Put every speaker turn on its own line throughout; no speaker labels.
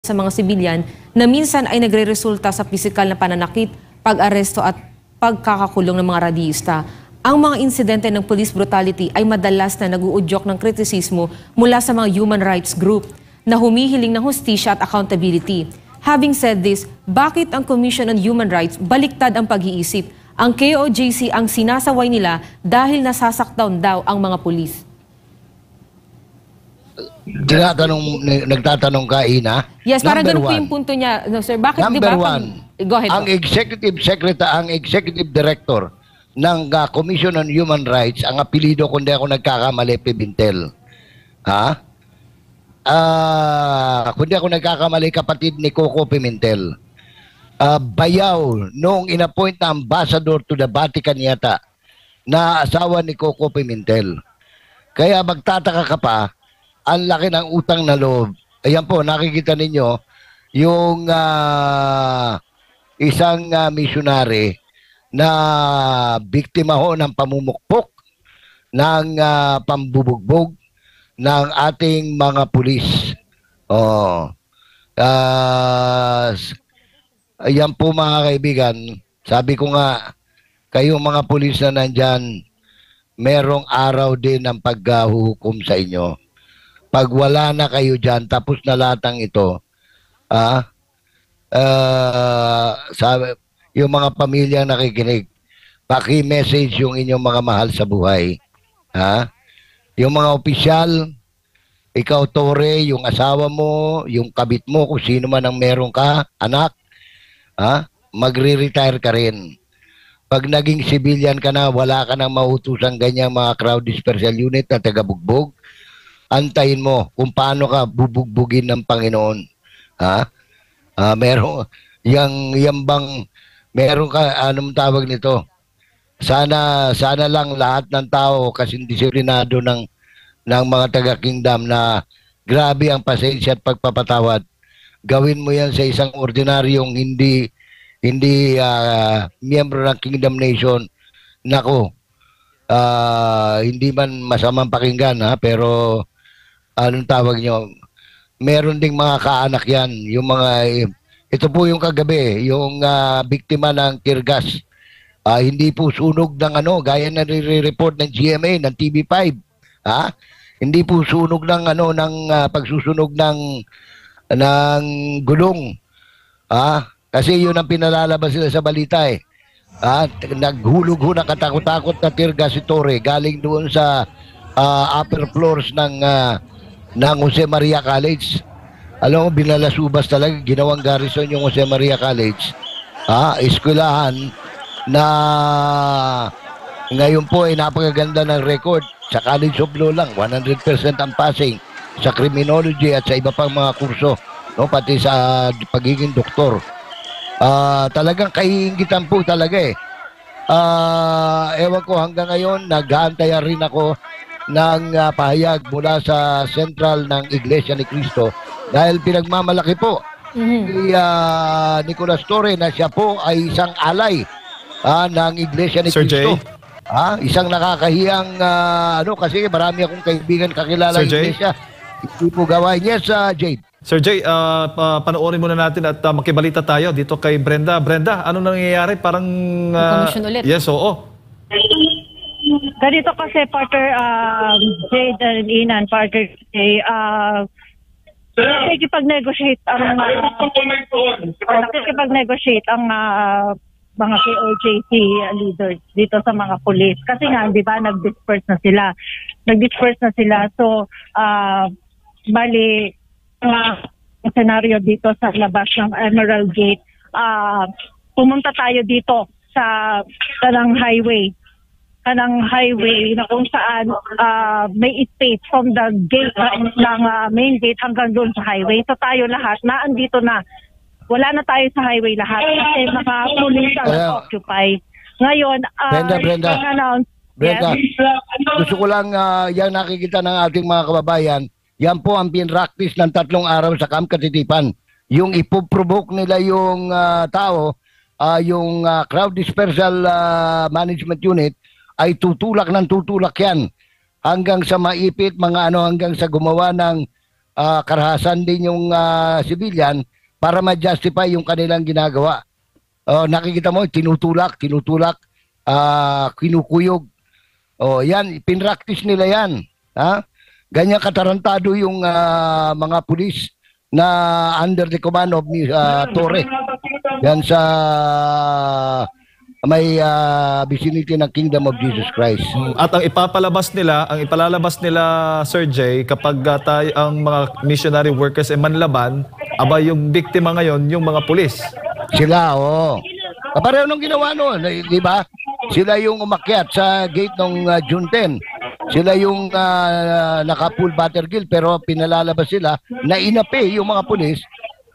sa mga sibilyan na minsan ay nagre-resulta sa pisikal na pananakit, pag-aresto at pagkakakulong ng mga radiyista. Ang mga insidente ng police brutality ay madalas na nag-uudyok ng kritisismo mula sa mga human rights group na humihiling ng hustisya at accountability. Having said this, bakit ang Commission on Human Rights baliktad ang pag-iisip? Ang KOJC ang sinasaway nila dahil daw ang mga pulis.
Nagtatanong ka, Ina?
Yes, parang ganun po yung punto niya. No, sir, bakit
Number
diba,
one,
go ahead
ang executive director ng Commission on Human Rights, ang apelido, kung di ako nagkakamali, Pimentel. Ha? Kung di ako nagkakamali, kapatid ni Coco Pimentel. Bayaw, noong inappoint na ambassador to the Vatican yata, na asawa ni Coco Pimentel. Kaya magtataka ka pa, ang laki ng utang na loob. Ayan po, nakikita ninyo yung isang missionary na biktima ho ng pamumukpok, ng pambubugbog ng ating mga pulis. Ayan po mga kaibigan, sabi ko nga, kayong mga pulis na nandyan, merong araw din ng paghuhukom sa inyo. Pag wala na kayo dyan, tapos na latang ito, sabi, yung mga pamilyang nakikinig, paki-message yung inyong mga mahal sa buhay. Yung mga opisyal, ikaw, Tore, yung asawa mo, yung kabit mo, kung sino man ang meron ka, anak, magre-retire ka rin. Pag naging civilian ka na, wala ka nang mautusang ganyang mga crowd dispersal unit na taga-bugbog, antayin mo kung paano ka bubugbugin ng Panginoon. Meron ka, anong tawag nito? Sana lang lahat ng tao kasi disiplinado ng mga taga-kingdom na grabe ang pasensya at pagpapatawad. Gawin mo yan sa isang ordinaryong hindi miyembro ng Kingdom Nation. Nako, hindi man masamang pakinggan, pero anong tawag nyo, meron ding mga kaanak yan, yung mga, ito po yung kagabi, yung biktima ng tear gas, hindi po sunog ng gaya na nire-report ng GMA, ng TV5, hindi po sunog ng ng pagsusunog ng gulong, kasi yun ang pinalalabas sila sa balita naghulog ho ng katakot-takot na tear gas si Tore, galing doon sa upper floors ng Jose Maria College. Alam mo, binalasubas talaga, ginawang garrison yung Jose Maria College. Eskwelahan na ngayon po ay napakaganda ng record. Sa College of Law lang, 100% ang passing. Sa criminology at sa iba pang mga kurso, pati sa pagiging doktor. Talagang kaiingitan po talaga ewan ko, hanggang ngayon nag-aantaya rin ako ng pahayag mula sa sentral ng Iglesia ni Cristo dahil pinagmamalaki po ni Nicolas Torre na siya po ay isang alay ng Iglesia ni
Sir
Cristo.
Jay?
Isang nakakahiyang kasi marami akong kaibigan kakilala ng Iglesia. Hindi po gawain. Yes, Jade.
Sir Jay, panoorin muna natin at makibalita tayo dito kay Brenda. Brenda, ano nangyayari? Parang...
Commission ulit.
Yes, oo.
Ganito kasi, Partner Jade and Inan, Partner Jay, nakikipag-negotiate ang mga KOJC leaders dito sa mga pulis. Kasi nga, di ba, nag-disperse na sila. So, bali, scenario dito sa labas ng Emerald Gate, pumunta tayo dito sa kanang highway na kung saan may space from the gate ng main gate hanggang doon sa highway. So tayo lahat naandito na. Wala na tayo sa highway lahat kasi mga pulis ang occupy. Ngayon,
Brenda, gusto ko lang yan nakikita ng ating mga kababayan. Yan po ang pinractice ng 3 araw sa Camp Katitipan. Yung ipoprovoke nila yung tao, yung crowd dispersal management unit, ay tutulak yan. Hanggang sa maipit, hanggang sa gumawa ng karahasan din yung civilian para ma-justify yung kanilang ginagawa. Nakikita mo, tinutulak, kinukuyog. Yan, pinractice nila yan. Ha? Ganyan katarantado yung mga pulis na under the command of Torre. Yan sa may vicinity ng Kingdom of Jesus Christ.
At ang ipalalabas nila, Sir Jay, kapag ang mga missionary workers ay manlaban, aba yung biktima ngayon, yung mga pulis.
Sila, pareho nung ginawa noon, di ba? Sila yung umakyat sa gate ng June 10. Sila yung naka-full Battergill pero pinalalabas sila na inapi yung mga pulis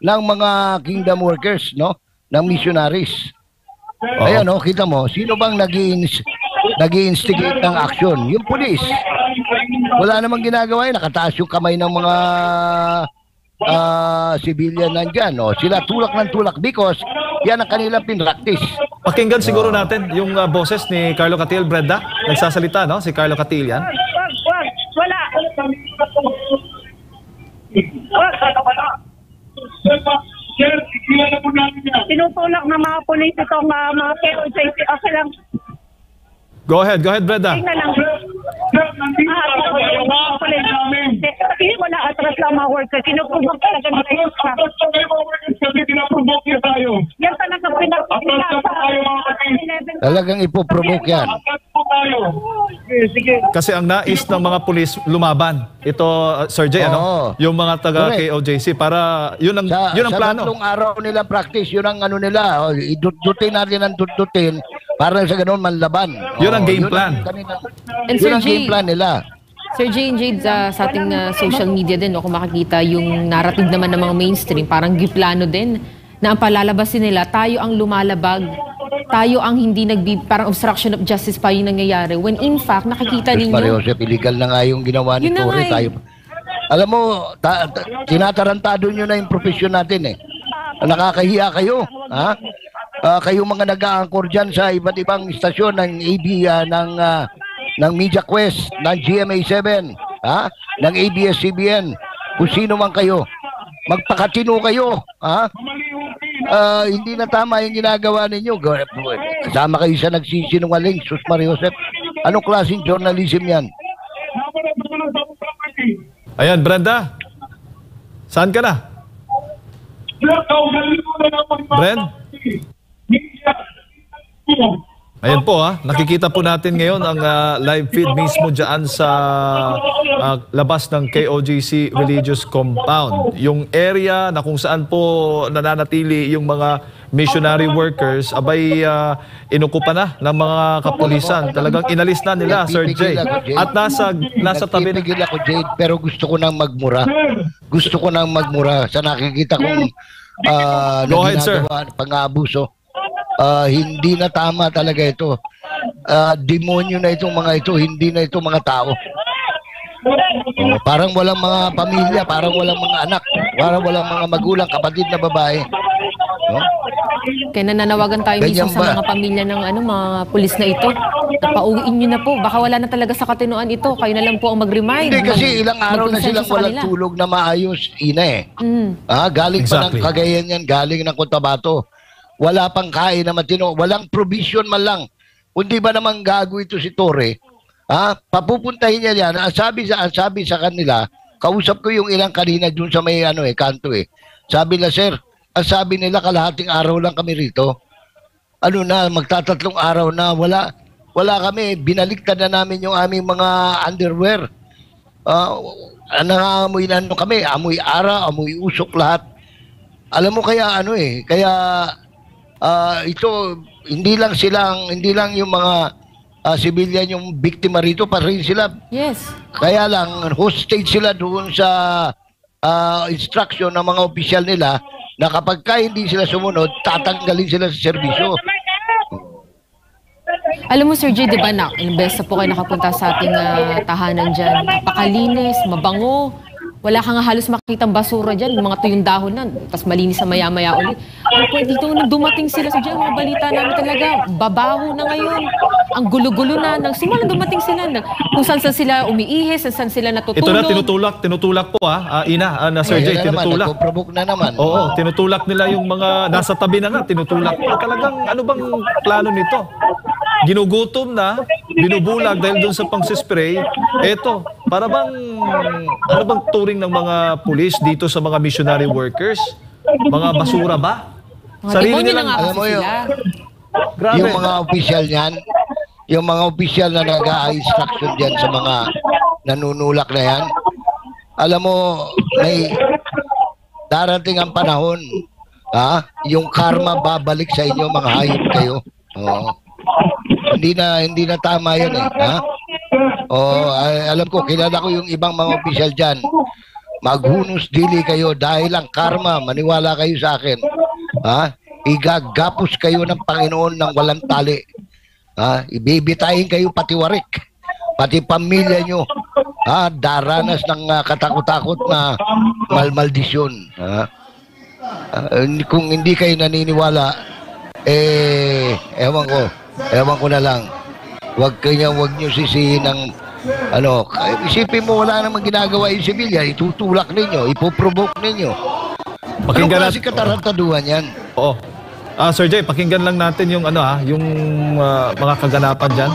ng mga kingdom workers, no? Ng missionaries. Ayan, kita mo, sino bang nag-i-instigate ng action? Yung pulis. Wala namang ginagawa yun. Nakataas yung kamay ng mga civilian nandyan. Sila tulak ng tulak because yan ang kanilang pinractice.
Pakinggan siguro natin yung boses ni Carlo Catil, Brenda. Nagsasalita, no? Si Carlo Catil yan.
Wala. Tinutulak ng mga pulis itong mga KOJC. Okay lang.
Go ahead, Brenda.
Tingnan lang. Sabihin mo na atras lang mga workers. Sinupubok talaga nila yung staff. Yan talaga
Talagang ipoprovoke yan.
Kasi ang nais ng mga pulis lumaban. Ito, Sir Jay, yung mga taga KOJC para yun ang plano.
Sa tatlong araw nila practice, yun ang nila. Idut-dutin natin ang dut-dutin para sa ganun manlaban.
Yun ang game plan.
And
Yun
Sir
ang game
Jay,
plan nila.
Sir Jay and Jade, sa ating social media din, kung makikita yung narrative naman ng mga mainstream, parang giplano din na ang palalabasin nila, tayo ang lumalabag, tayo ang hindi parang obstruction of justice pa yung nangyayari. When in fact, nakikita ninyo...
Mario Joseph, illegal na nga yung ginawa ni Torre. Tayo. Alam mo, tinatarantado nyo na yung profesyon natin eh. Nakakahiya kayo. Ha? Kayo mga nag-aangkor dyan sa iba't ibang istasyon ng ng Media Quest, ng GMA7, ng ABS-CBN, kung sino man kayo. Magpakatino kayo. Hindi na tama yung ginagawa ninyo. Kasama kayo sa nagsisinungaling, Sus Mario Joseph. Anong klaseng journalism yan?
Ayan, Brenda. Saan ka na? Brenda? Ayan po nakikita po natin ngayon ang live feed mismo dyan sa labas ng KOJC Religious Compound. Yung area na kung saan po nananatili yung mga missionary workers, abay inukupa na ng mga kapulisan. Talagang inalis na nila, Sir Jay. At nasa tabi na...
Nagpipigil ako, Jade, pero gusto ko nang magmura. Gusto ko nang magmura sa nakikita kong
Go ahead, sir.
pang-aabuso. Hindi na tama talaga ito. Demonyo na itong mga ito, hindi na ito mga tao. Parang walang mga pamilya, parang walang mga anak, parang walang mga magulang, kapatid na babae.
Kaya nananawagan tayo mismo sa mga pamilya ng mga pulis na ito. Napauwiin nyo na po. Baka wala na talaga sa katinuan ito. Kayo na lang po ang mag-remind.
Hindi kasi ilang araw na silang walang tulog na maayos, ina galing pa ng Cagayan yan, galing ng Cotabato. Wala pang kain na matino, walang provision man lang. Kundi ba naman gago ito si Torre? Papupuntahin niya yan. Ang sabi sa kanila, kausap ko yung ilang kanina dun sa may kanto eh. Sabi na, sir, ang sabi nila kalahating araw lang kami rito. Magtatatlong araw na wala kami. Binaliktad na namin yung aming mga underwear. Nangangamoy na kami, amoy ara, amoy usok lahat. Alam mo kaya kaya ito hindi lang yung mga civilian yung biktima rito, pa rin sila.
Yes.
Kaya lang hostage sila doon sa instruction ng mga opisyal nila na kapag hindi sila sumunod, tatanggalin sila sa serbisyo.
Alam mo, Sir Jay, di ba ilang beses po kayo nakapunta sa ating tahanan dyan. Napakalinis, mabango. wala ka nga halos makitang basura dyan, mga tuyong dahon na, tapos malinis sa maya-maya ulit. Ang point dito, nung dumating sila sa dyan, mga balita namin talaga, babaho na ngayon. Ang gulo-gulo na, nang simula dumating sila, kung saan sila umiihis, saan sila natutulog.
Ito na, tinutulak po Ina, na Sir Jay, tinutulak.
Nagpo-provoke na naman.
Oo, tinutulak nila yung mga nasa tabi na nga, tinutulak. Talagang ano bang plano nito? Ginugutom na, binubulag dahil doon sa pang-spray. Eto, para bang, ano bang turing ng mga pulis dito sa mga missionary workers? Mga basura ba?
Mga demonyo na nga
alam
kasi
mo yun,
sila.
Grabe.
yung mga opisyal niyan, yung mga opisyal na nag-a-instruction diyan sa mga nanunulak na yan, alam mo, may darating ang panahon, yung karma babalik sa inyo, mga hayop kayo. Oo. Hindi na tama yan alam ko, kilala ko yung ibang mga opisyal dyan. Maghunos dili kayo dahil ang karma, maniwala kayo sa akin. Igagapos kayo ng Panginoon ng walang tali. Ibibitahin kayo pati warik, pati pamilya nyo. Daranas ng katakot-takot na malmaldisyon. Kung hindi kayo naniniwala, ewan ko na lang. Huwag nyo sisihin ng isipin mo wala namang ginagawa yung sibilya, itutulak ninyo, ipoprovoke ninyo.
Pakinggan
Ano kasi katarantaduhan yan?
Oo. Sir Jay, pakinggan lang natin yung yung mga kaganapan diyan.